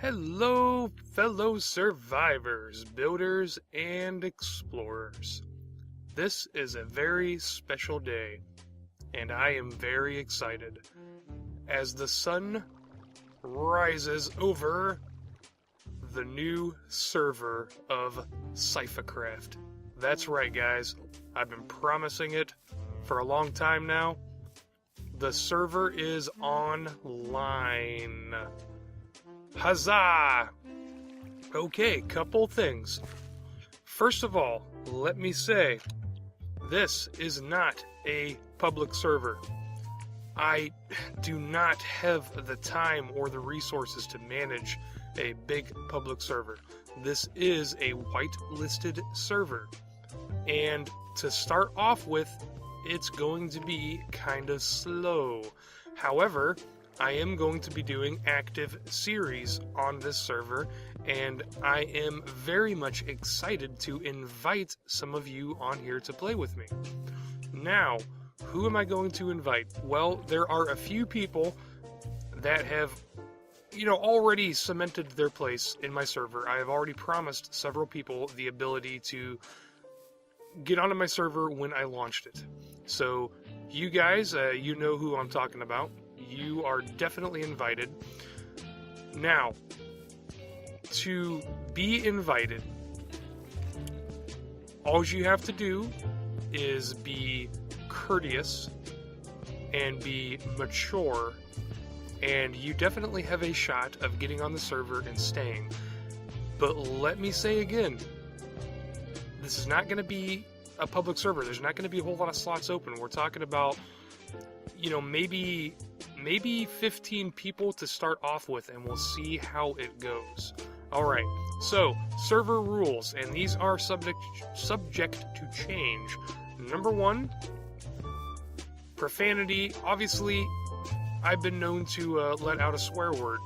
Hello, fellow survivors, builders, and explorers. This is a very special day, and I am very excited as the sun rises over the new server of Sifacraft. That's right, guys. I've been promising it for a long time now. The server is online. Huzzah! Okay, couple things. First of all, let me say, this is not a public server. I do not have the time or the resources to manage a big public server. This is a whitelisted server. And to start off with, it's going to be kind of slow. However, I am going to be doing active series on this server, and I am very much excited to invite some of you on here to play with me. Now, who am I going to invite? Well, there are a few people that have, already cemented their place in my server. I have already promised several people the ability to get onto my server when I launched it. So, you guys, you know who I'm talking about. You are definitely invited. Now, to be invited, all you have to do is be courteous and be mature, and you definitely have a shot of getting on the server and staying. But let me say again, this is not going to be a public server. There's not going to be a whole lot of slots open. We're talking about, maybe 15 people to start off with, and we'll see how it goes. Alright, so server rules, and these are subject to change. Number 1, profanity. Obviously, I've been known to let out a swear word,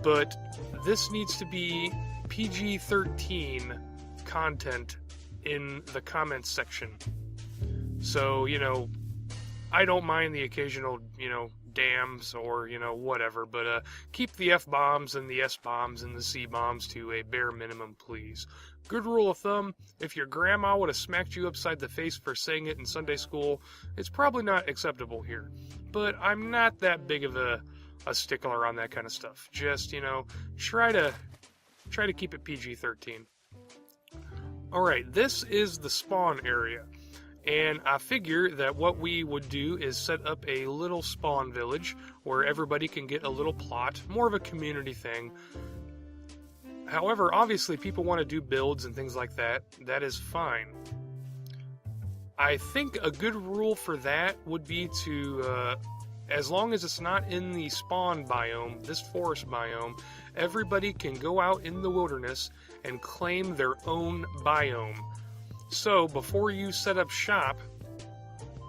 but this needs to be PG-13 content in the comments section. So, I don't mind the occasional, dams or, whatever, but keep the F-bombs and the S-bombs and the C-bombs to a bare minimum, please. Good rule of thumb, if your grandma would have smacked you upside the face for saying it in Sunday school, it's probably not acceptable here. But I'm not that big of a stickler on that kind of stuff. Just, try to keep it PG-13. Alright, this is the spawn area. And I figure that what we would do is set up a little spawn village where everybody can get a little plot, more of a community thing. However, obviously people want to do builds and things like that. That is fine. I think a good rule for that would be to, as long as it's not in the spawn biome, this forest biome, everybody can go out in the wilderness and claim their own biome. So, before you set up shop,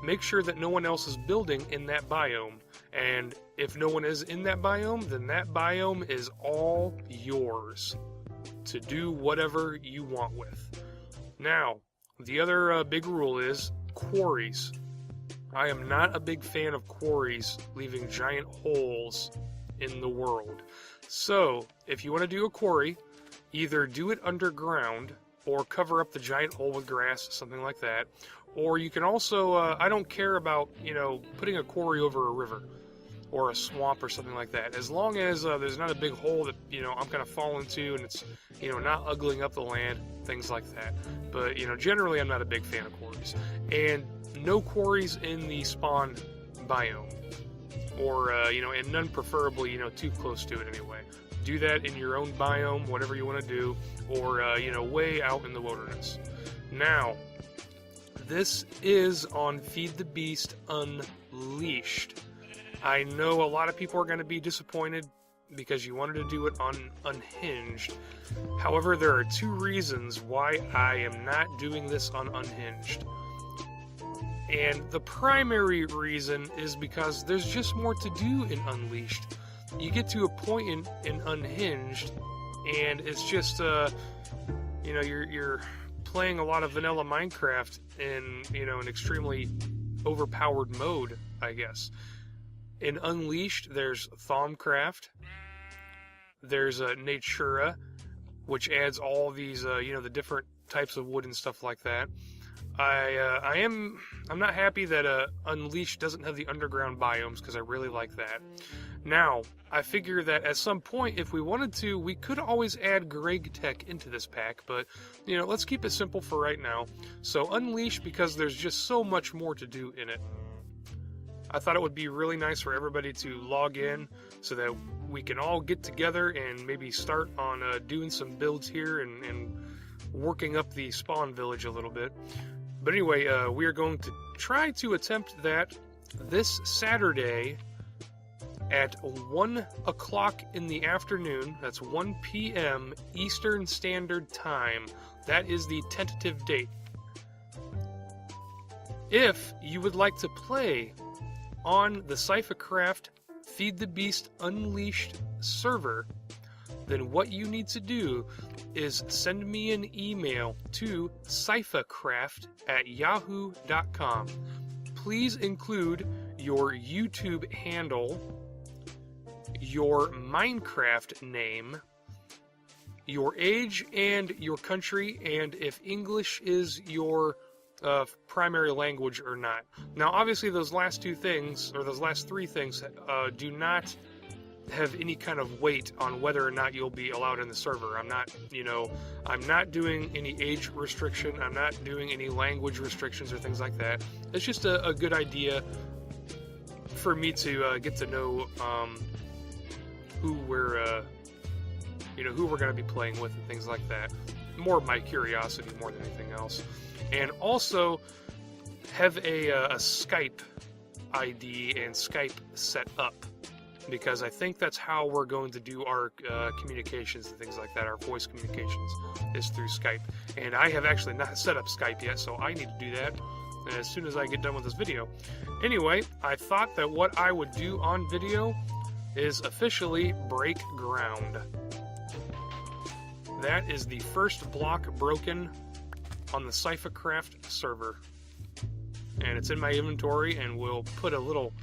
make sure that no one else is building in that biome. And if no one is in that biome, then that biome is all yours to do whatever you want with. Now, the other big rule is quarries. I am not a big fan of quarries leaving giant holes in the world. So, if you want to do a quarry, either do it underground, or cover up the giant hole with grass, something like that. Or you can also, I don't care about, putting a quarry over a river or a swamp or something like that. As long as there's not a big hole that, I'm going to fall into and it's, not ugling up the land, things like that. But, generally I'm not a big fan of quarries. And no quarries in the spawn biome. Or, and none preferably, too close to it anyway. Do that in your own biome, whatever you want to do, or, way out in the wilderness. Now, this is on Feed the Beast Unleashed. I know a lot of people are going to be disappointed because you wanted to do it on Unhinged. However, there are 2 reasons why I am not doing this on Unhinged. And the primary reason is because there's just more to do in Unleashed. You get to a point in Unhinged, and it's just, you're playing a lot of vanilla Minecraft in, an extremely overpowered mode, I guess. In Unleashed, there's Thaumcraft, There's Natura, which adds all these, the different types of wood and stuff like that. I'm not happy that Unleashed doesn't have the underground biomes, because I really like that. Now, I figure that at some point, if we wanted to, we could always add Greg Tech into this pack, but, let's keep it simple for right now. So Unleashed, because there's just so much more to do in it. I thought it would be really nice for everybody to log in so that we can all get together and maybe start on doing some builds here and working up the spawn village a little bit. But anyway, we are going to try to attempt that this Saturday at 1 o'clock in the afternoon. That's 1 p.m. Eastern Standard Time. That is the tentative date. If you would like to play on the Sifacraft Feed the Beast Unleashed server, then what you need to do is send me an email to Sifacraft@yahoo.com. Please include your YouTube handle, your Minecraft name, your age and your country, and if English is your primary language or not. Now, obviously, those last two things, or those last three things, do not have any kind of weight on whether or not you'll be allowed in the server. I'm not doing any age restriction. I'm not doing any language restrictions or things like that. It's just a good idea for me to get to know who we're going to be playing with and things like that. More of my curiosity more than anything else. And also have a Skype ID and Skype set up, because I think that's how we're going to do our communications and things like that. Our voice communications is through Skype. And I have actually not set up Skype yet, so I need to do that as soon as I get done with this video. Anyway, I thought that what I would do on video is officially break ground. That is the first block broken on the Sifacraft server. And it's in my inventory, and we'll put a little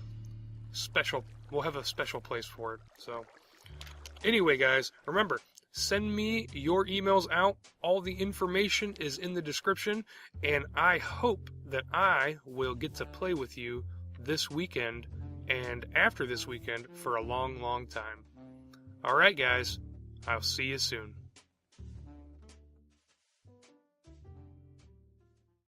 we'll have a special place for it. So, anyway, guys, remember, send me your emails out. All the information is in the description, and I hope that I will get to play with you this weekend and after this weekend for a long, long time. Alright, guys, I'll see you soon.